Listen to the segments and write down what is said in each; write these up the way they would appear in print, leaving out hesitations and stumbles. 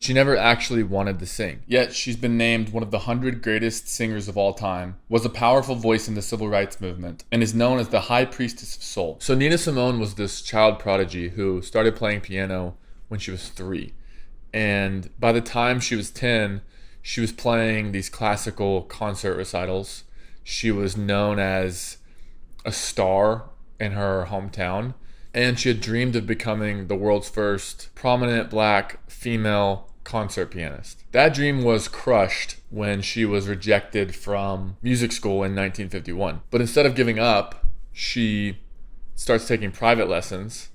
She never actually wanted to sing. Yet she's been named one of the 100 greatest singers of all time, was a powerful voice in the civil rights movement, and is known as the High Priestess of Soul. So Nina Simone was this child prodigy who started playing piano when she was 3. And by the time she was 10, she was playing these classical concert recitals. She was known as a star in her hometown, and she had dreamed of becoming the world's first prominent black female concert pianist. That dream was crushed when she was rejected from music school in 1951. But instead of giving up, she starts taking private lessons,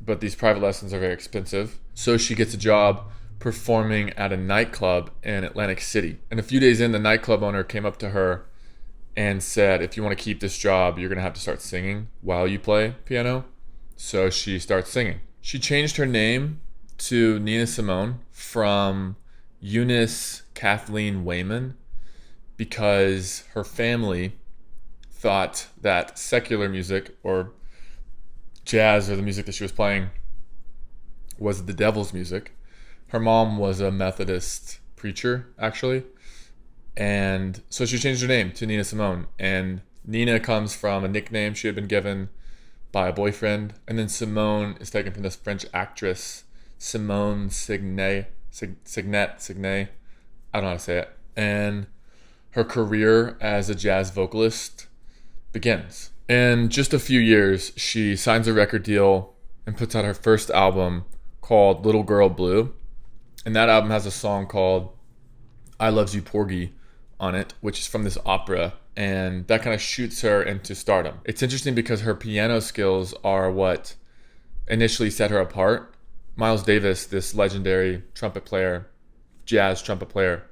but these private lessons are very expensive. So she gets a job performing at a nightclub in Atlantic City. And a few days in, the nightclub owner came up to her and said, if you want to keep this job, you're going to have to start singing while you play piano. So she starts singing. She changed her name to Nina Simone from Eunice Kathleen Wayman because her family thought that secular music or jazz or the music that she was playing was the devil's music. Her mom was a Methodist preacher, actually. And so she changed her name to Nina Simone. And Nina comes from a nickname she had been given by a boyfriend. And then Simone is taken from this French actress, Simone Signet. I don't know how to say it. And her career as a jazz vocalist begins. In just a few years, she signs a record deal and puts out her first album called Little Girl Blue. And that album has a song called I Loves You Porgy on it, which is from this opera. And that kind of shoots her into stardom. It's interesting because her piano skills are what initially set her apart. Miles Davis, this legendary trumpet player, jazz trumpet player,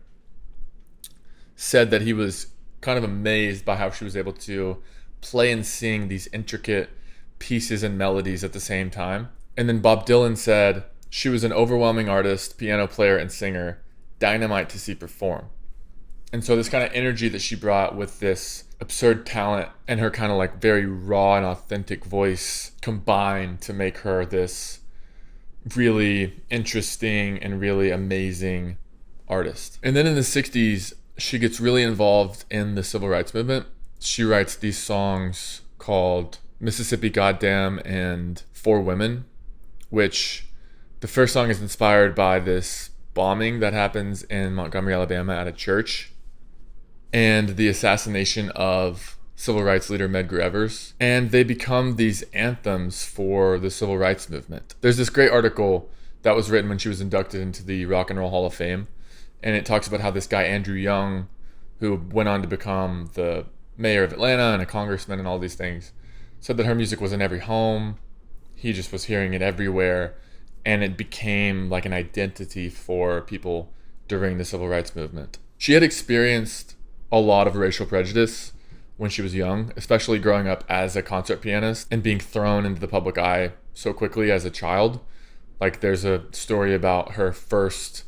said that he was kind of amazed by how she was able to play and sing these intricate pieces and melodies at the same time. And then Bob Dylan said she was an overwhelming artist, piano player, and singer, dynamite to see perform. And so this kind of energy that she brought with this absurd talent and her kind of like very raw and authentic voice combined to make her this really interesting and really amazing artist. And then in the 60s, she gets really involved in the civil rights movement. She writes these songs called Mississippi Goddamn and For Women, which the first song is inspired by this bombing that happens in Montgomery, Alabama at a church and the assassination of civil rights leader Medgar Evers. And they become these anthems for the civil rights movement. There's this great article that was written when she was inducted into the Rock and Roll Hall of Fame. And it talks about how this guy, Andrew Young, who went on to become the mayor of Atlanta and a congressman and all these things, said that her music was in every home. He just was hearing it everywhere. And it became like an identity for people during the civil rights movement. She had experienced a lot of racial prejudice when she was young, especially growing up as a concert pianist and being thrown into the public eye so quickly as a child. Like there's a story about her first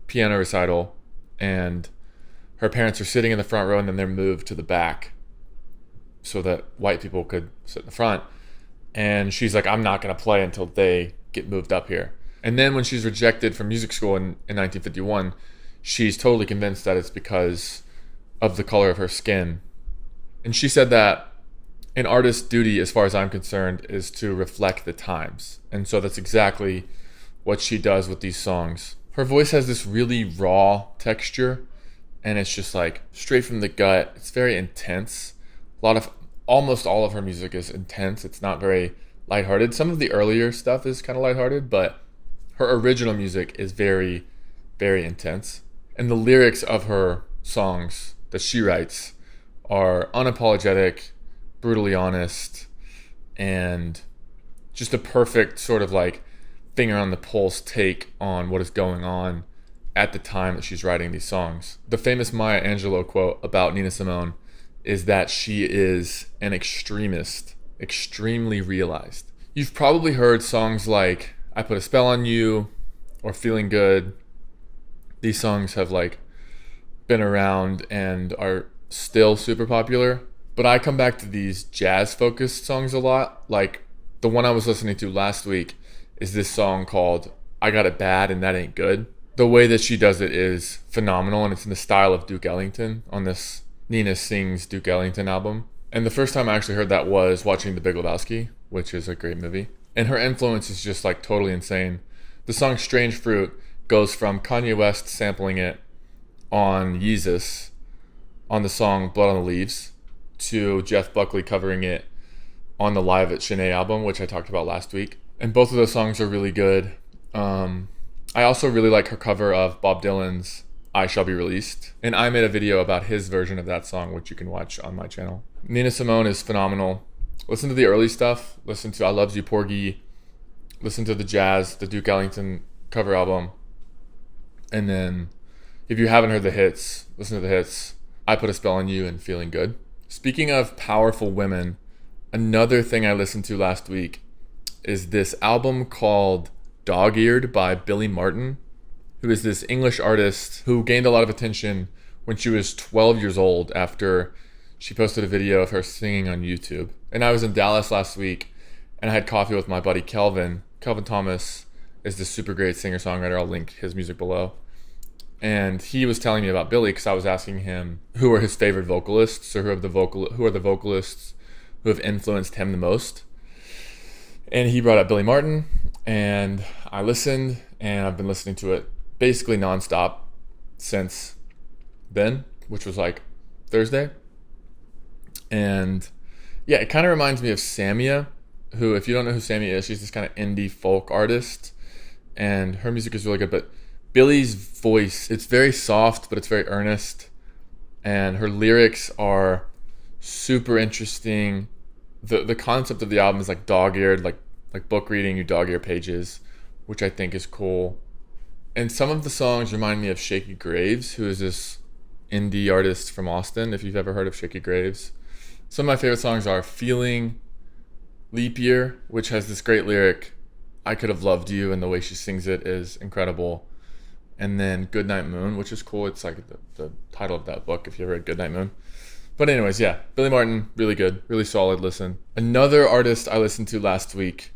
piano recital and her parents are sitting in the front row and then they're moved to the back so that white people could sit in the front. And she's like, I'm not going to play until they get moved up here. And then when she's rejected from music school in 1951, she's totally convinced that it's because of the color of her skin. And she said that an artist's duty, as far as I'm concerned, is to reflect the times. And so that's exactly what she does with these songs. Her voice has this really raw texture, and it's just like straight from the gut. It's very intense. Almost all of her music is intense. It's not very lighthearted. Some of the earlier stuff is kind of lighthearted, but her original music is very, very intense. And the lyrics of her songs that she writes are unapologetic, brutally honest, and just a perfect sort of like finger on the pulse take on what is going on at the time that she's writing these songs. The famous Maya Angelou quote about Nina Simone is that she is an extremist, extremely realized. You've probably heard songs like I Put a Spell on You or Feeling Good. These songs have like been around and are still super popular, but I come back to these jazz focused songs a lot. Like the one I was listening to last week is this song called I Got It Bad and That Ain't Good. The way that she does it is phenomenal, and it's in the style of Duke Ellington on this Nina Sings Duke Ellington album. And the first time I actually heard that was watching The Big Lebowski, which is a great movie. And her influence is just like totally insane. The song Strange Fruit goes from Kanye West sampling it on Yeezus on the song Blood on the Leaves to Jeff Buckley covering it on the Live at Shanae album, which I talked about last week. And both of those songs are really good. I also really like her cover of Bob Dylan's I Shall Be Released. And I made a video about his version of that song, which you can watch on my channel. Nina Simone is phenomenal. Listen to the early stuff. Listen to I Loves You, Porgy. Listen to the jazz, the Duke Ellington cover album. And then if you haven't heard the hits, listen to the hits. I Put a Spell on You and Feeling Good. Speaking of powerful women, another thing I listened to last week is this album called Dog-Eared by Billie Martin, who is this English artist who gained a lot of attention when she was 12 years old after she posted a video of her singing on YouTube. And I was in Dallas last week and I had coffee with my buddy Kelvin. Kelvin Thomas is this super great singer-songwriter. I'll link his music below. And he was telling me about Billie because I was asking him who are his favorite vocalists, or who are the vocalists who have influenced him the most. And he brought up Billie Martin, and I listened, and I've been listening to it basically nonstop since then, which was like Thursday. And yeah, it kind of reminds me of Samia, who, if you don't know who Samia is, she's this kind of indie folk artist, and her music is really good. But Billie's voice, it's very soft, but it's very earnest, and her lyrics are super interesting. The concept of the album is like dog-eared, like book reading, you dog-ear pages, which I think is cool. And some of the songs remind me of Shaky Graves, who is this indie artist from Austin, if you've ever heard of Shaky Graves. Some of my favorite songs are Feeling, Leap Year, which has this great lyric, I Could Have Loved You, and the way she sings it is incredible. And then Goodnight Moon, which is cool. It's like the title of that book, if you ever read Goodnight Moon. But anyways, yeah, Billie Martin, really good, really solid listen. Another artist I listened to last week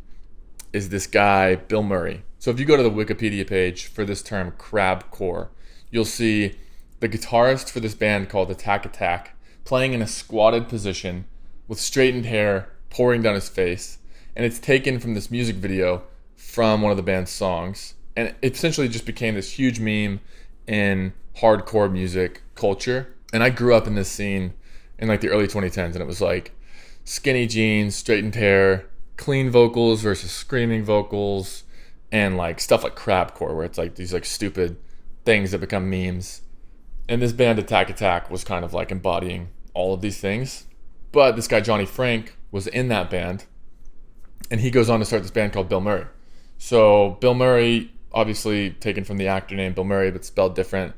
is this guy, Bill Murray. So if you go to the Wikipedia page for this term, crabcore, you'll see the guitarist for this band called Attack Attack playing in a squatted position with straightened hair pouring down his face. And it's taken from this music video from one of the band's songs. And it essentially just became this huge meme in hardcore music culture. And I grew up in this scene in like the early 2010s, and it was like skinny jeans, straightened hair, clean vocals versus screaming vocals, and like stuff like crabcore, where it's like these like stupid things that become memes. And this band Attack Attack was kind of like embodying all of these things. But this guy Johnny Frank was in that band, and he goes on to start this band called Bill Murray. So Bill Murray, obviously taken from the actor name Bill Murray but spelled different,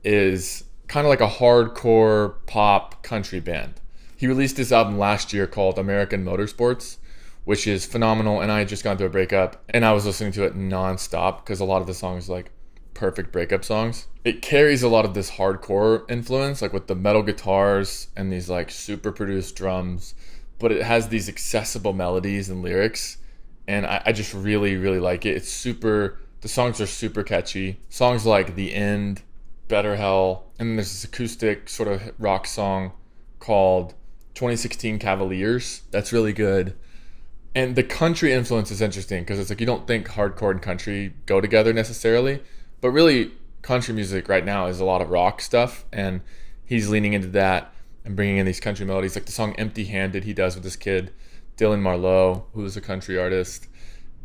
is kind of like a hardcore pop country band. He released this album last year called American Motorsports, which is phenomenal, and I had just gone through a breakup, and I was listening to it nonstop because a lot of the songs are like perfect breakup songs. It carries a lot of this hardcore influence, like with the metal guitars and these like super produced drums, but it has these accessible melodies and lyrics, and I just really, really like it. The songs are super catchy. Songs like The End, Better Hell, and then there's this acoustic sort of rock song called 2016 Cavaliers. That's really good. And the country influence is interesting because it's like you don't think hardcore and country go together necessarily, but really country music right now is a lot of rock stuff, and he's leaning into that and bringing in these country melodies, like the song Empty Handed he does with this kid, Dylan Marlowe, who is a country artist.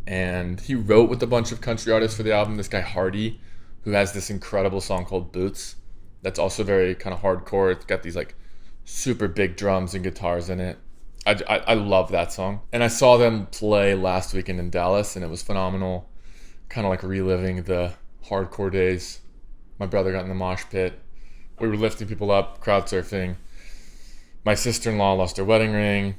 And he wrote with a bunch of country artists for the album. This guy Hardy, who has this incredible song called Boots that's also very kind of hardcore. It's got these like super big drums and guitars in it. I love that song. And I saw them play last weekend in Dallas, and it was phenomenal. Kind of like reliving the hardcore days. My brother got in the mosh pit. We were lifting people up, crowd surfing. My sister-in-law lost her wedding ring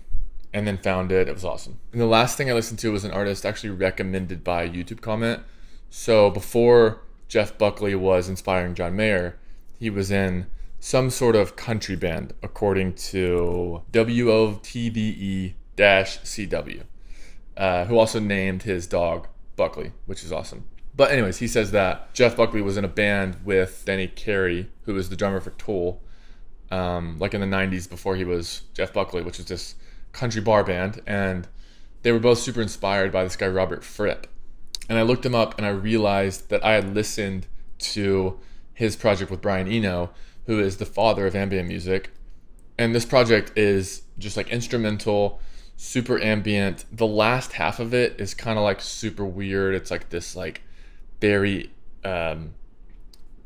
and then found it. It was awesome. And the last thing I listened to was an artist actually recommended by a YouTube comment. So before Jeff Buckley was inspiring John Mayer, he was in some sort of country band, according to WOTBE-CW, who also named his dog Buckley, which is awesome. But anyways, he says that Jeff Buckley was in a band with Denny Carey, who was the drummer for Tool, like in the 90s before he was Jeff Buckley, which is this country bar band. And they were both super inspired by this guy, Robert Fripp. And I looked him up and I realized that I had listened to his project with Brian Eno, who is the father of ambient music. And this project is just like instrumental, super ambient. The last half of it is kind of like super weird. It's like this like very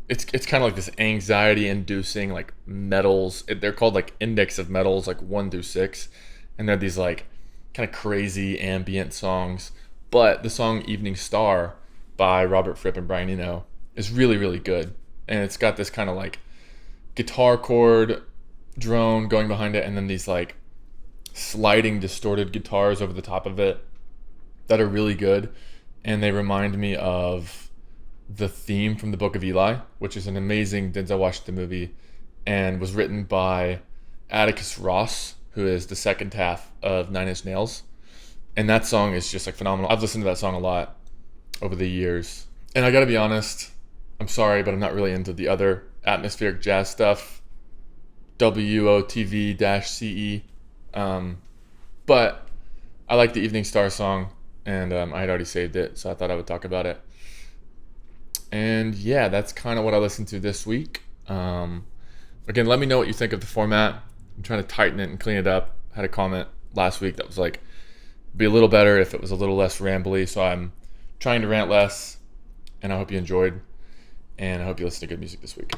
it's kind of like this anxiety inducing like metals. They're called like index of metals, like 1 through 6, and they're these like kind of crazy ambient songs. But the song Evening Star by Robert Fripp and Brian Eno is really, really good. And it's got this kind of like guitar chord drone going behind it, and then these like sliding distorted guitars over the top of it that are really good. And they remind me of the theme from the Book of Eli, which is an amazing Denzel Washington movie and was written by Atticus Ross, who is the second half of Nine Inch Nails. And that song is just like phenomenal. I've listened to that song a lot over the years. And I gotta be honest, I'm sorry, but I'm not really into the other atmospheric jazz stuff, WOTV-CE. But I like the Evening Star song, and I had already saved it, so I thought I would talk about it. And yeah, that's kind of what I listened to this week. Again, let me know what you think of the format. I'm trying to tighten it and clean it up. I had a comment last week that was like, it'd be a little better if it was a little less rambly, so I'm trying to rant less, and I hope you enjoyed, and I hope you listen to good music this week.